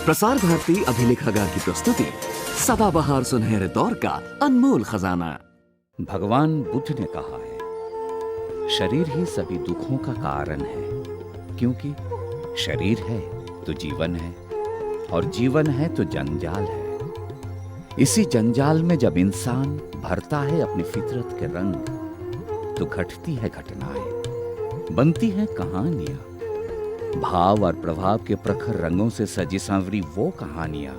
प्रसार भारती अभिलेखागार की प्रस्तुति सदाबहार सुनहरे दौर का अनमोल खजाना। भगवान बुद्ध ने कहा है, शरीर ही सभी दुखों का कारण है, क्योंकि शरीर है तो जीवन है और जीवन है तो जंजाल है। इसी जंजाल में जब इंसान भरता है अपनी फितरत के रंग, तो घटती है घटनाएं, बनती हैं कहानियां, भाव और प्रभाव के प्रखर रंगों से सजी सांवरी वो कहानियां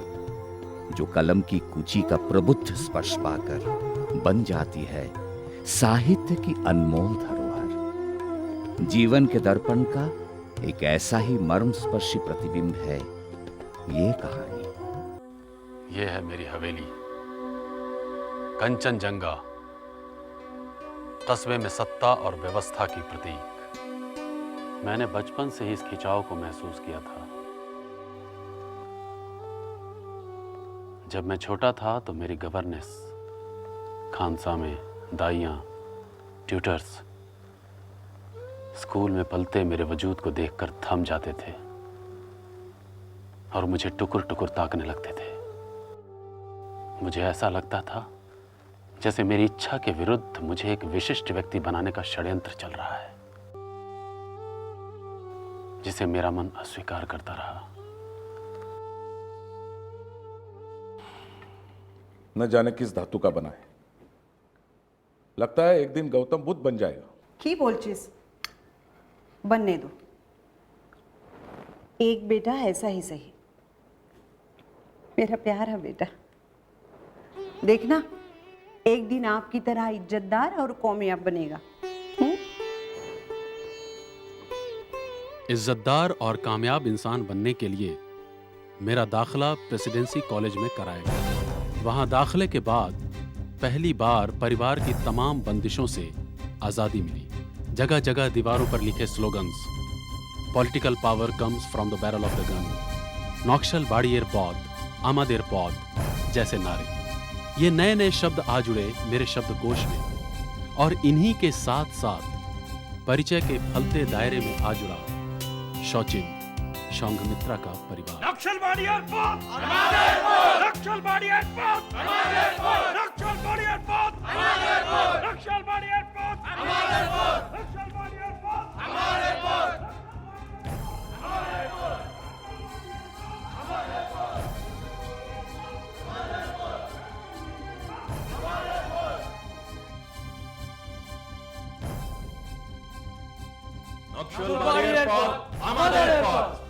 जो कलम की कुची का प्रबुद्ध स्पर्श पाकर बन जाती है साहित्य की अनमोल धरोहर। जीवन के दर्पण का एक ऐसा ही मर्मस्पर्शी प्रतिबिंब है ये कहानी। ये है मेरी हवेली, कंचनजंगा, कस्बे में सत्ता और व्यवस्था की प्रतीक। मैंने बचपन से ही इस खिंचाव को महसूस किया था। जब मैं छोटा था तो मेरी गवर्नेंस, खानसा में दाइयां, ट्यूटर्स स्कूल में पलते मेरे वजूद को देखकर थम जाते थे और मुझे टुकुर टुकुर ताकने लगते थे। मुझे ऐसा लगता था जैसे मेरी इच्छा के विरुद्ध मुझे एक विशिष्ट व्यक्ति बनाने का षड्यंत्र चल रहा है, जिसे मेरा मन अस्वीकार करता रहा। न जाने किस धातु का बना है। लगता है एक दिन गौतम बुद्ध बन जाएगा। की बोलचीस, बनने दो। एक बेटा ऐसा ही सही, मेरा प्यारा बेटा। देखना एक दिन आपकी तरह इज्जतदार और कामयाब बनेगा। इज्जतदार और कामयाब इंसान बनने के लिए मेरा दाखिला प्रेसिडेंसी कॉलेज में कराया गया। वहां दाखिले के बाद पहली बार परिवार की तमाम बंदिशों से आजादी मिली। जगह जगह दीवारों पर लिखे slogans, political power comes from the barrel of the gun, नौक्शल बाड़ियर पौध, आमादेर पौध जैसे नारे, ये नए नए शब्द आ जुड़े मेरे शब्दकोश में। और इन्हीं के साथ साथ परिचय के फलते दायरे में आ जुड़ा शौचिन शौंघमित्रा का परिवार।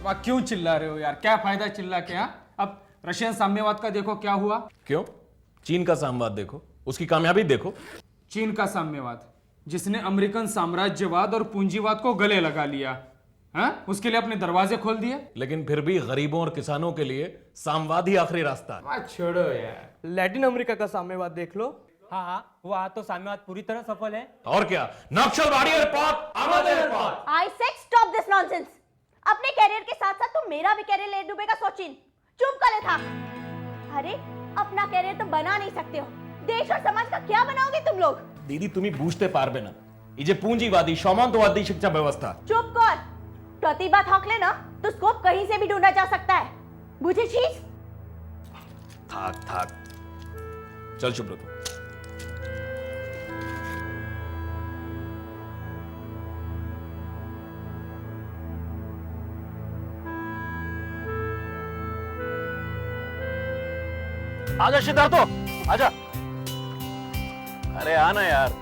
वाह, क्यों चिल्ला रहे हो यार? क्या फायदा चिल्ला के? अब रशियन साम्यवाद का देखो क्या हुआ। क्यों? चीन का साम्यवाद देखो, उसकी कामयाबी देखो। चीन का साम्यवाद जिसने अमेरिकन साम्राज्यवाद और पूंजीवाद को गले लगा लिया, उसके लिए अपने दरवाजे खोल दिए। लेकिन फिर भी गरीबों और किसानों के लिए साम्यवाद ही आखिरी रास्ता है। छोड़ो यार। लैटिन अमेरिका का साम्यवाद देख लो। हाँ, वहाँ तो साम्यवाद पूरी तरह सफल है। और क्या? नक्सलवाड़ी और पाक, आमादेर पाक। I said stop this nonsense. अपने कैरियर के साथ साथ तुम मेरा भी कैरियर ले डूबेगा सोचिन। चुप कर ले था। अरे अपना कैरियर तो बना नहीं सकते हो, देश और समाज का क्या बनाओगे तुम लोग? दीदी तुम्ही बुझते पारबे ना, ये पूंजीवादी सामंतवादी शिक्षा व्यवस्था। चुप कर। प्रतिभा थाक ले ना तो स्कोप कहीं से भी ढूंढा जा सकता है, बुझे चीज? थाक चल चुप रहो। आजा सिद्धार्थो, आजा। अरे आना यार।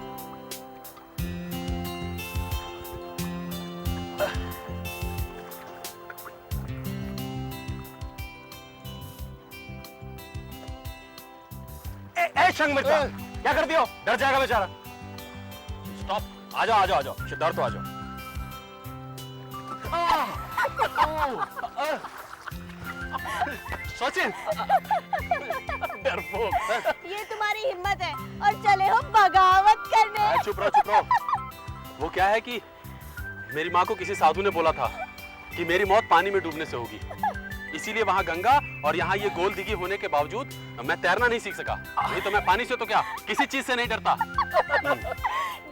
संगमित्रा, क्या कर दियो? डर जाएगा बेचारा। स्टॉप, आ जाओ आ जाओ आ जाओ, सिद्धार्थो आ जाओ। सचिन, डरपोक। ये तुम्हारी हिम्मत है और चले हो बगावत करने। चुप रहो। वो क्या है कि मेरी माँ को किसी साधु ने बोला था कि मेरी मौत पानी में डूबने से होगी, इसीलिए वहाँ गंगा और यहाँ ये गोल दिघी होने के बावजूद मैं तैरना नहीं सीख सका। नहीं तो मैं पानी से तो क्या किसी चीज से नहीं डरता।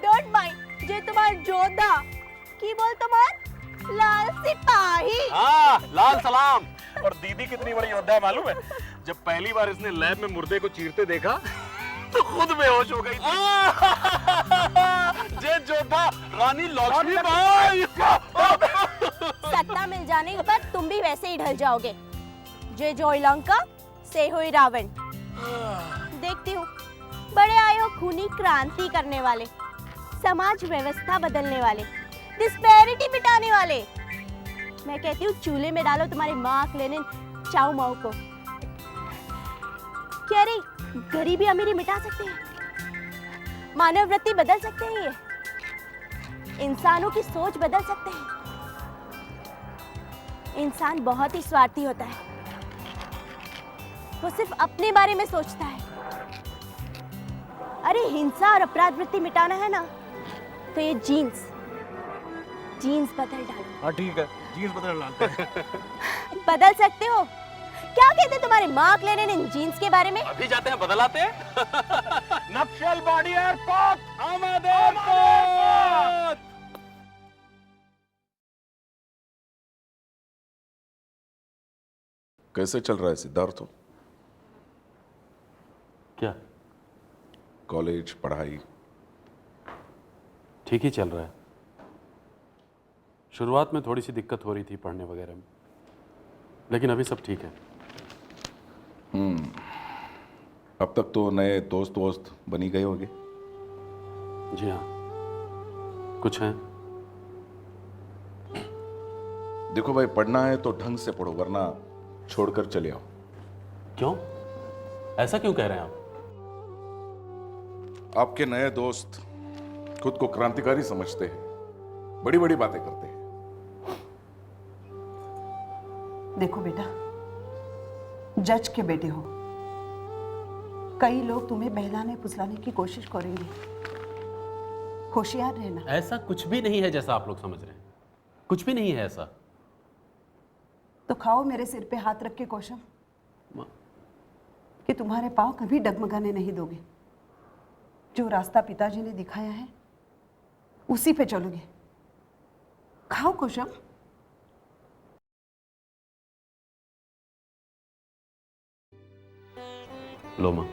डोंट माइंड, जे तुम्हार जोधा की बोल तुम्हार लाल सिपाही। हाँ, लाल सलाम। और दीदी कितनी बड़ी योद्धा है मालूम है? जब पहली बार इसने लैब में मुर्दे को चीरते देखा तो खुद बेहोश हो गई थी। जय जोधा रानी लक्ष्मीबाई। सत्ता मिल जाने पर तुम भी वैसे ही ढल जाओगे। जय जोई लंका से हुई रावण। देखती हूँ बड़े आए हो खूनी क्रांति करने वाले, समाज व्यवस्था बदलने वाले, डिस्पैरिटी मिटाने वाले। मैं कहती हूँ चूल्हे में डालो तुम्हारे मार्क लेनिन चाउ माओ को। क्या रे, गरीबी अमीरी मिटा सकते हैं, मानव वृत्ति बदल सकते हैं, ये इंसानों की सोच बदल सकते हैं। इंसान बहुत ही स्वार्थी होता है, वो सिर्फ अपने बारे में सोचता है। अरे हिंसा और अपराध वृत्ति मिटाना है ना, तो ये जीन्स बदल डालो। हाँ ठीक है, जीन्स बदल डालते हैं। बदल सकते हो? क्या कहते तुम्हारे मार्क लेनिन इन जीन्स के बारे में? अभी जाते हैं, बदलाते हैं। नक्सलबाड़ी एयरपोर्ट अहमदाबाद। कैसे चल रहा है सिद्धार्थ? क्या? कॉलेज पढ़ाई? ठीक ही चल रहा है। शुरुआत में थोड़ी सी दिक्कत हो रही थी पढ़ने वगैरह में, लेकिन अभी सब ठीक है। अब तक तो नए दोस्त बनी गए होंगे? जी हाँ, कुछ हैं। देखो भाई, पढ़ना है तो ढंग से पढ़ो, वरना छोड़कर चले आओ। क्यों? ऐसा क्यों कह रहे हैं आप? आपके नए दोस्त खुद को क्रांतिकारी समझते हैं, बड़ी बड़ी बातें करते हैं। देखो बेटा, जज के बेटे हो, कई लोग तुम्हें बहलाने फुसलाने की कोशिश करेंगे, होशियार रहना। ऐसा कुछ भी नहीं है जैसा आप लोग समझ रहे हैं, कुछ भी नहीं है ऐसा। तो खाओ मेरे सिर पे हाथ रख के कौशल, कि तुम्हारे पांव कभी डगमगाने नहीं दोगे। जो रास्ता पिताजी ने दिखाया है उसी पे चलोगे। खाओ कौशल। लो माँ,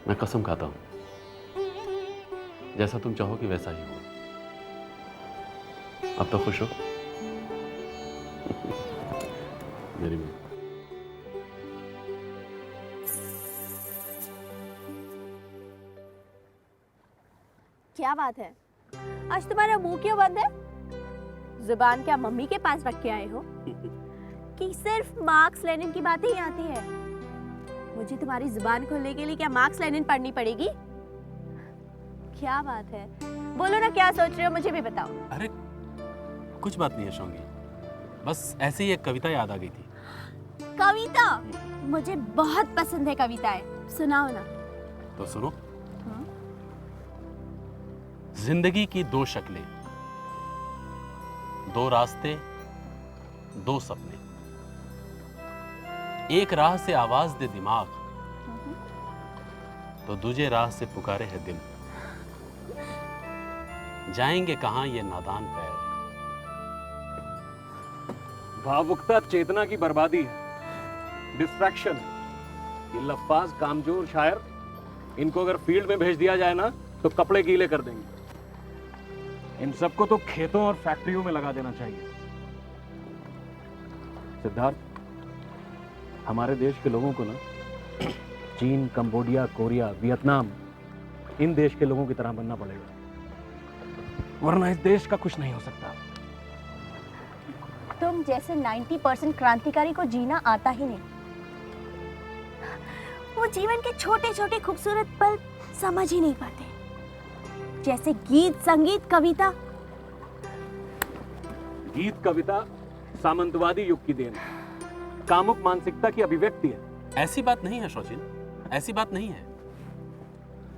मैं कसम खाता हूं, जैसा तुम चाहोगी वैसा ही होगा। अब तो खुश हो मेरी माँ? क्या बात है, आज तुम्हारा मुंह क्यों बंद है? जुबान क्या मम्मी के पास रख के आए हो कि सिर्फ मार्क्स लेनिन की बातें ही आती है? मुझे तुम्हारी जुबान खोलने के लिए क्या मार्क्स लेनिन पढ़नी पड़ेगी? क्या बात है, बोलो ना, क्या सोच रहे हो, मुझे भी बताओ। अरे कुछ बात नहीं है शोंगी, बस ऐसे ही एक कविता याद आ गई थी। कविता? मुझे बहुत पसंद है कविताएं, सुनाओ ना। तो सुनो। जिंदगी की दो शक्लें, दो रास्ते, दो सपने, एक राह से आवाज दे दिमाग, तो दूजे राह से पुकारे है दिल। जाएंगे कहां ये नादान पैर। भावुकता चेतना की बर्बादी है, डिस्ट्रैक्शन। ये लफ्फाज कामजोर शायर, इनको अगर फील्ड में भेज दिया जाए ना तो कपड़े गीले कर देंगे। इन सबको तो खेतों और फैक्ट्रियों में लगा देना चाहिए। सिद्धार्थ, हमारे देश के लोगों को ना चीन, कंबोडिया, कोरिया, वियतनाम, इन देश के लोगों की तरह बनना पड़ेगा, वरना इस देश का कुछ नहीं हो सकता। तुम जैसे 90% क्रांतिकारी को जीना आता ही नहीं। वो जीवन के छोटे छोटे खूबसूरत पल समझ ही नहीं पाते, जैसे गीत, संगीत, कविता। गीत कविता सामंतवादी युग की देन है, कामुक मानसिकता की अभिव्यक्ति है। ऐसी बात नहीं है शौचिन, ऐसी बात नहीं है।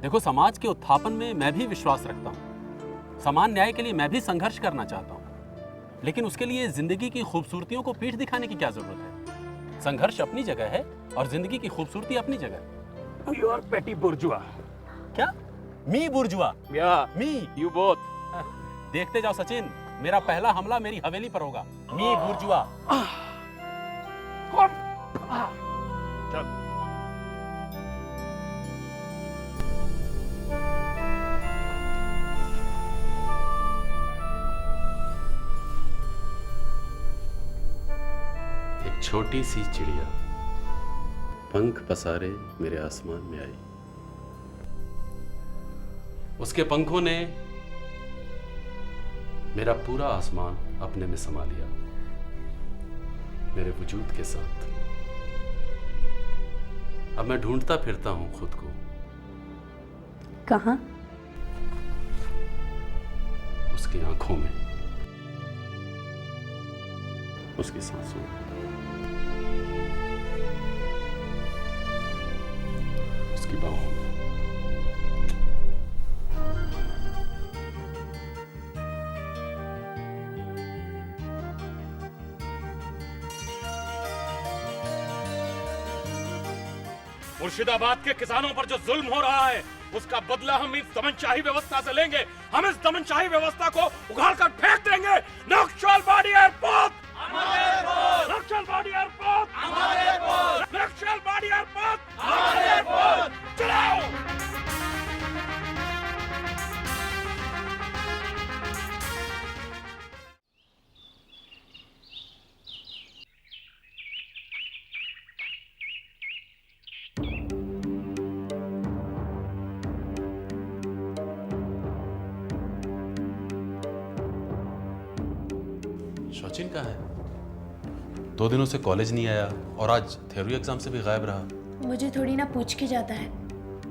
देखो, समाज के उत्थापन में मैं भी विश्वास रखता हूँ, समान न्याय के लिए मैं भी संघर्ष करना चाहता हूँ, लेकिन उसके लिए जिंदगी की खूबसूरतियों को पीठ दिखाने की क्या जरूरत है? संघर्ष अपनी जगह है और जिंदगी की खूबसूरती अपनी जगह। यू आर पेटी बुर्जुआ। क्या? मी बुर्जुआ? या मी? You both. देखते जाओ सचिन, मेरा पहला हमला मेरी हवेली पर होगा। मी बुर्जुआ। चल। एक छोटी सी चिड़िया पंख पसारे मेरे आसमान में आई। उसके पंखों ने मेरा पूरा आसमान अपने में समा लिया, मेरे वजूद के साथ। अब मैं ढूंढता फिरता हूं खुद को। कहाँ? उसकी आंखों में, उसकी सांसों में, उसकी बाहों में। मुर्शिदाबाद के किसानों पर जो जुल्म हो रहा है उसका बदला हम इस दमनशाही व्यवस्था से लेंगे। हम इस दमनशाही व्यवस्था को उखाड़ कर फेंक देंगे। नक्सलवादी एयरपोर्ट, नक्सलवादी एयरपोर्ट, नक्सलवादी एयरपोर्ट, चलाओ। शौचिन कहाँ है? 2 दिनों से कॉलेज नहीं आया और आज थ्योरी एग्जाम से भी गायब रहा। मुझे थोड़ी ना पूछ के जाता है।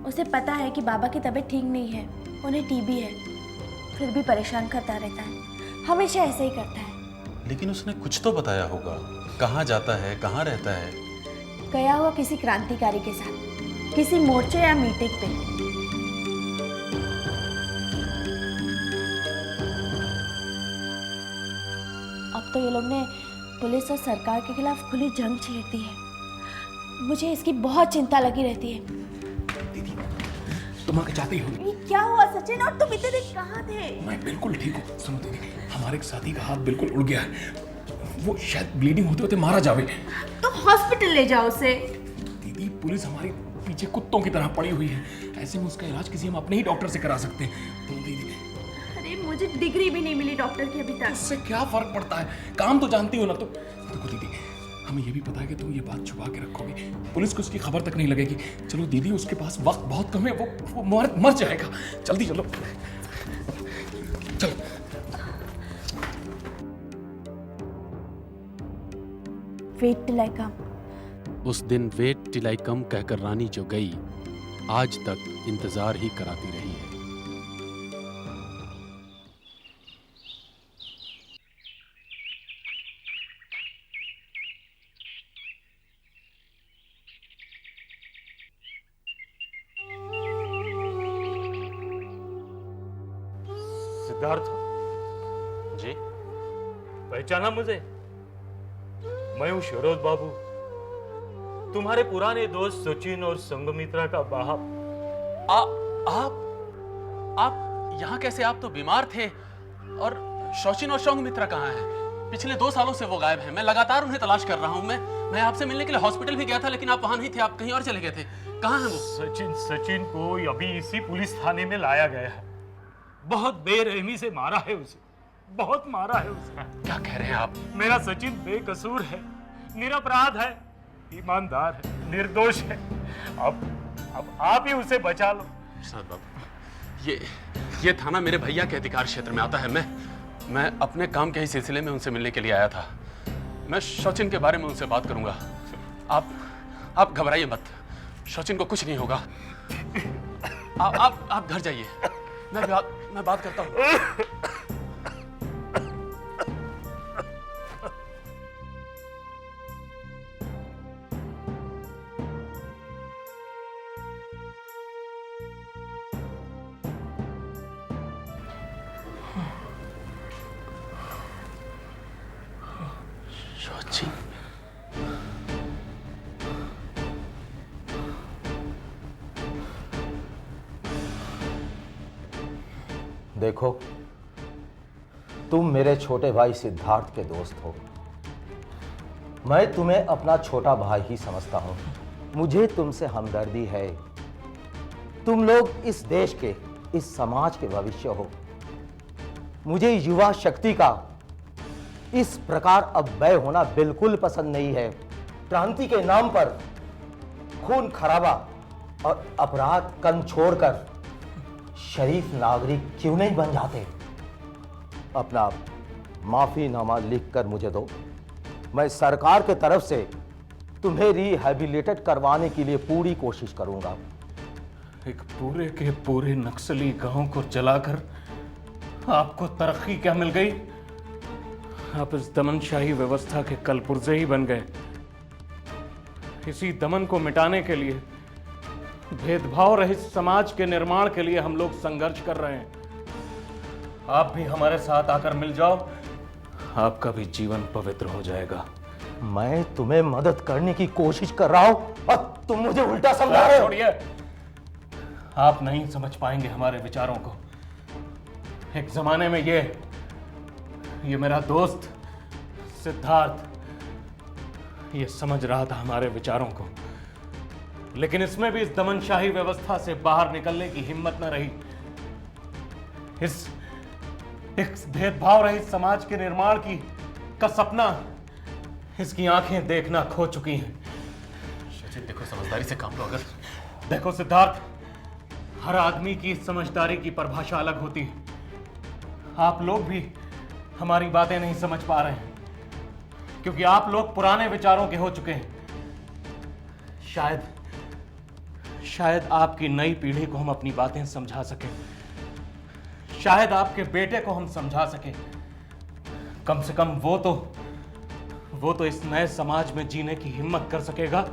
उसे पता है कि बाबा की तबीयत ठीक नहीं है, उन्हें टीबी है, फिर भी परेशान करता रहता है। हमेशा ऐसे ही करता है। लेकिन उसने कुछ तो बताया होगा, कहाँ जाता है, कहाँ रहता है? गया हुआ किसी क्रांतिकारी के साथ, किसी मोर्चे या मीटिंग पे। अब तो ये लोग ने पुलिस और सरकार के खिलाफ खुली जंग छेड़ दी है। मुझे इसकी बहुत चिंता लगी रहती है। दीदी, तुम आगे जाते ही हो। ये क्या हुआ सचिन? और तुम इतने दिन कहाँ थे? मैं बिल्कुल ठीक हूँ। सुनो दीदी, हमारे एक साथी का हाथ बिल्कुल उड़ गया है। वो शायद ब्लीडिंग होते होते मारा जावे। तो हॉस्पिटल ले जाओ उसे। दीदी, पुलिस हमारे पीछे कुत्तों की तरह पड़ी हुई है। ऐसे में उसका इलाज किसी हम अपने ही डॉक्टर से करा सकते हैं। तुम दीदी, मुझे डिग्री भी नहीं मिली डॉक्टर की अभी तक। उससे क्या फर्क पड़ता है? काम तो जानती हो ना। तो देखो दीदी, हमें ये भी पता है कि तुम ये बात छुपा के रखोगे, पुलिस को उसकी खबर तक नहीं लगेगी। चलो दीदी, उसके पास वक्त बहुत कम है, वो मर जाएगा। जल्दी चलो, चलो। वेट टिल आई कम। उस दिन वेट टिल आई कम कहकर रानी जो गई, आज तक इंतजार ही कराती रही है। सिद्धार्थ जी, पहचाना मुझे? मैं हूँ शिरोज बाबू, तुम्हारे पुराने दोस्त सचिन और संगमित्रा का बाप। आप यहाँ कैसे? आप तो बीमार थे। और शौचिन और संगमित्रा कहाँ हैं? पिछले 2 सालों से वो गायब हैं। मैं लगातार उन्हें तलाश कर रहा हूँ। मैं आपसे मिलने के लिए हॉस्पिटल भी गया था, लेकिन आप वहाँ नहीं थे। आप कहीं और चले गए थे। कहाँ हैं वो? सचिन को अभी इसी पुलिस थाने में लाया गया है। बहुत बेरहमी से मारा है उसे, बहुत मारा है उसे। क्या कह रहे हैं आप? मेरा सचिन बेकसूर है, निरपराध है, ईमानदार है, निर्दोष है। अब आप ही उसे बचा लो। प्रसाद बाबू, ये थाना मेरे भैया के अधिकार क्षेत्र में आता है। मैं अपने काम के ही सिलसिले में उनसे मिलने के लिए आया था। मैं शौचिन के बारे में उनसे बात करूंगा। आप घबराइए मत, शौचिन को कुछ नहीं होगा। आप घर जाइए, मैं बात करता हूँ। शौचिन, देखो, तुम मेरे छोटे भाई सिद्धार्थ के दोस्त हो। मैं तुम्हें अपना छोटा भाई ही समझता हूं। मुझे तुमसे हमदर्दी है। तुम लोग इस देश के, इस समाज के भविष्य हो। मुझे युवा शक्ति का इस प्रकार अपव्यय होना बिल्कुल पसंद नहीं है। क्रांति के नाम पर खून खराबा और अपराध कन छोड़कर शरीफ नागरिक क्यों नहीं बन जाते? अपना माफीनामा लिखकर मुझे दो। मैं सरकार के तरफ से तुम्हें रिहैबिलिटेट करवाने के लिए पूरी कोशिश करूंगा। एक पूरे के पूरे नक्सली गांव को जलाकर आपको तरक्की क्या मिल गई? आप इस दमनशाही व्यवस्था के कलपुर्जे ही बन गए। इसी दमन को मिटाने के लिए, भेदभाव रहित समाज के निर्माण के लिए हम लोग संघर्ष कर रहे हैं। आप भी हमारे साथ आकर मिल जाओ, आपका भी जीवन पवित्र हो जाएगा। मैं तुम्हें मदद करने की कोशिश कर रहा हूं और तुम मुझे उल्टा समझा रहे हो। छोड़िए, आप नहीं समझ पाएंगे हमारे विचारों को। एक जमाने में ये मेरा दोस्त सिद्धार्थ ये समझ रहा था हमारे विचारों को, लेकिन इसमें भी इस दमनशाही व्यवस्था से बाहर निकलने की हिम्मत न रही। इस भेदभाव रहित समाज के निर्माण का सपना इसकी आंखें देखना खो चुकी हैं। सचिन देखो, समझदारी से काम लो। अगर देखो सिद्धार्थ, हर आदमी की समझदारी की परिभाषा अलग होती है। आप लोग भी हमारी बातें नहीं समझ पा रहे हैं क्योंकि आप लोग पुराने विचारों के हो चुके हैं। शायद आपकी नई पीढ़ी को हम अपनी बातें समझा सकें। शायद आपके बेटे को हम समझा सकें। कम से कम वो तो इस नए समाज में जीने की हिम्मत कर सकेगा।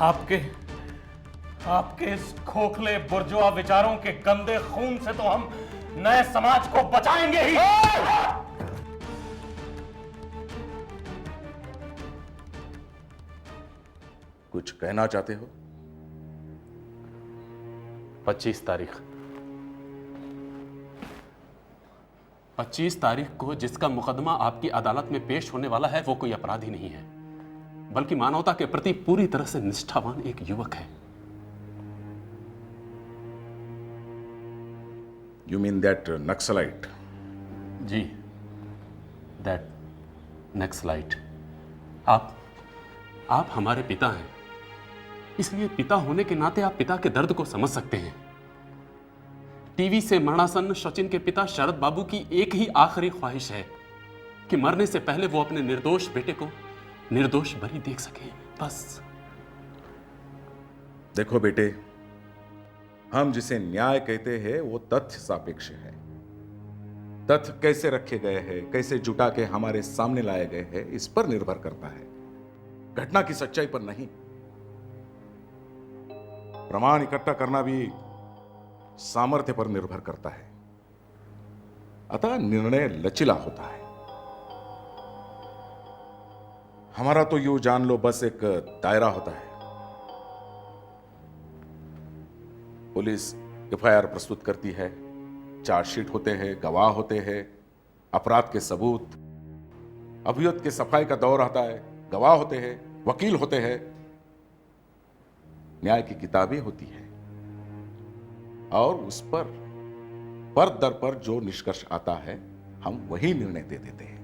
आपके इस खोखले बुर्जुआ विचारों के गंदे खून से तो हम नए समाज को बचाएंगे ही। कुछ कहना चाहते हो? 25 तारीख को जिसका मुकदमा आपकी अदालत में पेश होने वाला है वो कोई अपराधी नहीं है, बल्कि मानवता के प्रति पूरी तरह से निष्ठावान एक युवक है। You mean that Naxalite? जी, दैट नक्सलाइट। आप हमारे पिता हैं, इसलिए पिता होने के नाते आप पिता के दर्द को समझ सकते हैं। टीवी से मरणासन्न सचिन के पिता शरद बाबू की एक ही आखिरी ख्वाहिश है कि मरने से पहले वो अपने निर्दोष बेटे को निर्दोष बरी देख सके, बस। देखो बेटे, हम जिसे न्याय कहते हैं वो तथ्य सापेक्ष है। तथ्य कैसे रखे गए हैं, कैसे जुटा के हमारे सामने लाए गए हैं, इस पर निर्भर करता है, घटना की सच्चाई पर नहीं। प्रमाण इकट्ठा करना भी सामर्थ्य पर निर्भर करता है, अतः निर्णय लचीला होता है। हमारा तो यूं जान लो बस एक दायरा होता है। पुलिस एफआईआर प्रस्तुत करती है, चार्जशीट होते हैं, गवाह होते हैं, अपराध के सबूत, अभियुक्त के सफाई का दौर आता है, गवाह होते हैं, वकील होते हैं, न्याय की किताबें होती है, और उस पर दर पर जो निष्कर्ष आता है हम वही निर्णय दे देते हैं।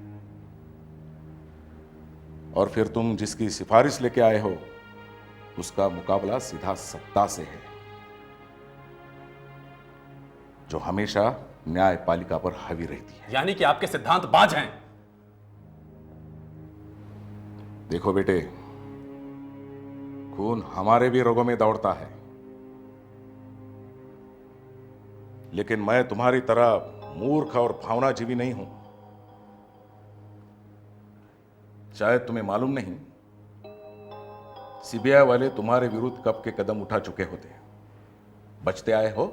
और फिर तुम जिसकी सिफारिश लेके आए हो उसका मुकाबला सीधा सत्ता से है, जो हमेशा न्यायपालिका पर हावी रहती है। यानी कि आपके सिद्धांत बाज हैं। देखो बेटे, खून हमारे भी रगों में दौड़ता है, लेकिन मैं तुम्हारी तरह मूर्ख और भावनाजीवी नहीं हूं। शायद तुम्हें मालूम नहीं, सीबीआई वाले तुम्हारे विरुद्ध कब के कदम उठा चुके होते। बचते आए हो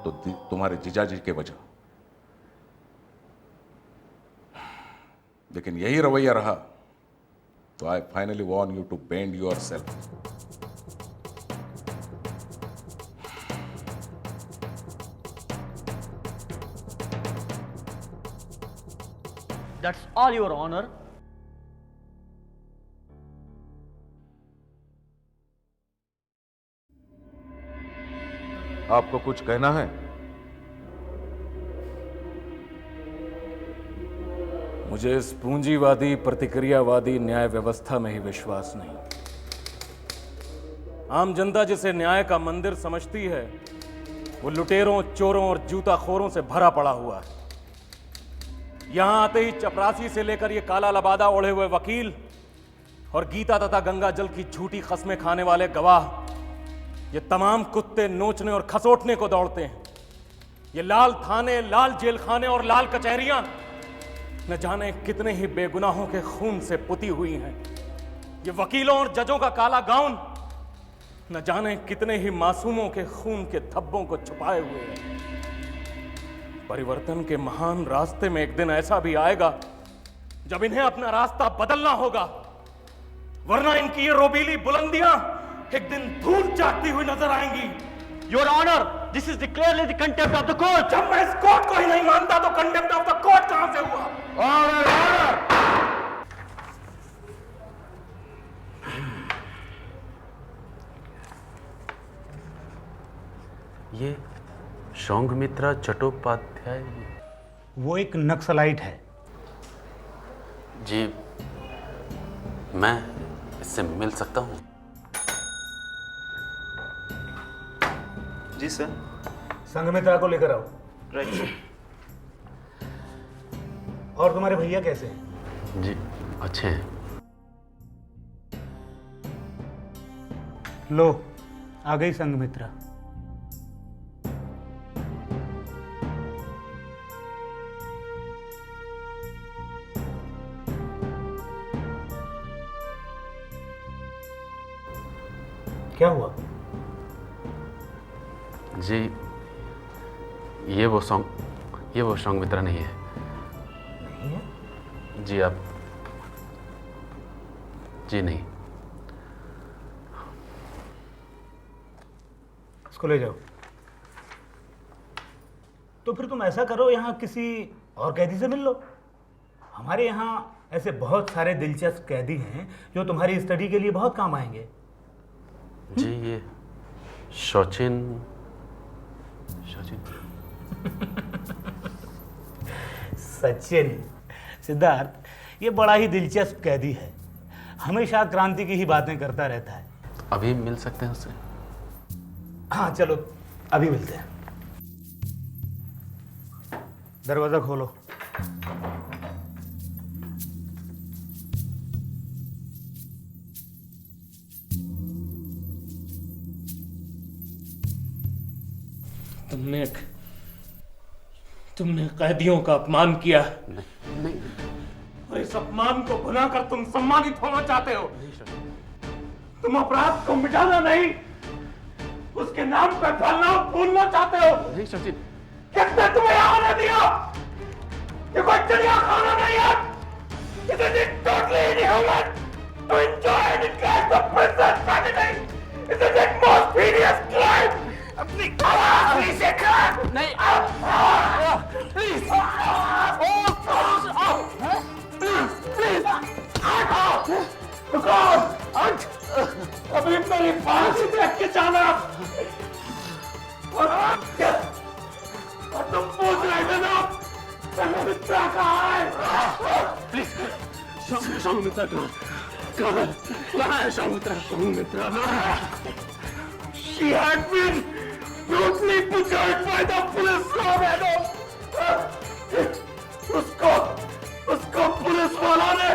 तो तुम्हारे जीजाजी के वजह, लेकिन यही रवैया रहा तो I finally want you to bend yourself. That's all, Your Honor. आपको कुछ कहना है? मुझे इस पूंजीवादी प्रतिक्रियावादी न्याय व्यवस्था में ही विश्वास नहीं। आम जनता जिसे न्याय का मंदिर समझती है, वो लुटेरों, चोरों और जूताखोरों से भरा पड़ा हुआ है। यहां आते ही चपरासी से लेकर ये काला लबादा ओढ़े हुए वकील और गीता तथा गंगा जल की झूठी कस्में खाने वाले गवाह, ये तमाम कुत्ते नोचने और खसोटने को दौड़ते हैं। ये लाल थाने, लाल जेल खाने और लाल कचहरियां न जाने कितने ही बेगुनाहों के खून से पुती हुई हैं। ये वकीलों और जजों का काला गाउन न जाने कितने ही मासूमों के खून के धब्बों को छुपाए हुए हैं। परिवर्तन के महान रास्ते में एक दिन ऐसा भी आएगा जब इन्हें अपना रास्ता बदलना होगा, वरना इनकी ये रोबीली बुलंदियां एक दिन धूल चाटती हुई नजर आएंगी। Your honour, this is clearly the contempt of the court. जब मैं इस कोर्ट को ही नहीं मानता तो कंटेम्प्ट ऑफ द कोर्ट कहां से हुआ? Order, order. ये सौंघमित्रा चट्टोपाध्याय, वो एक नक्सलाइट है। जी, मैं इससे मिल सकता हूँ? जी सर। संघमित्रा को लेकर आओ। राइट। और तुम्हारे भैया कैसे हैं? जी, अच्छे हैं। लो, आ गई संघमित्रा। क्या हुआ? जी, ये वो सौंघमित्रा नहीं है। नहीं है? जी आप, जी नहीं। इसको ले जाओ। तो फिर तुम ऐसा करो, यहाँ किसी और कैदी से मिल लो। हमारे यहाँ ऐसे बहुत सारे दिलचस्प कैदी हैं जो तुम्हारी स्टडी के लिए बहुत काम आएंगे। जी, ये सचिन सचिन सिद्धार्थ, ये बड़ा ही दिलचस्प कैदी है। हमेशा क्रांति की ही बातें करता रहता है। अभी मिल सकते हैं उससे? हाँ चलो, अभी मिलते हैं। दरवाजा खोलो। तुमने कैदियों का अपमान किया। नहीं। और इस अपमान को भुलाकर तुम सम्मानित होना चाहते हो। तुम अपराध को मिटाना नहीं, उसके नाम पर फलना भूलना चाहते हो। नहीं सचिन, किसने तुम्हें आने दिया? ये कोई चिड़िया खाना नहीं है। It is totally inhuman to enjoy and encourage the prisoner's tragedy. It is a most hideous crime. अपनी आवाज नीचे कर। नहीं। Please. Please. रुको। अभी मेरी फांसी देख के जाना। और तुम पूछ रहे थे ना, संघमित्रा कहाँ है? प्लीज, संघमित्रा कहाँ है? Sanghamitra She had been brutally butchered by the police commando. उसको पुलिस वाला ने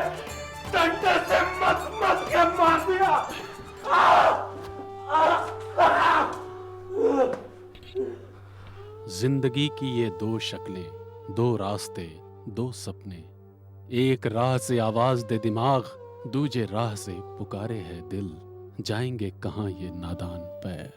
डंडे से मत के मार दिया। जिंदगी की ये दो शक्लें, दो रास्ते, दो सपने। एक राह से आवाज दे दिमाग, दूजे राह से पुकारे है दिल। जाएंगे कहाँ ये नादान पैर।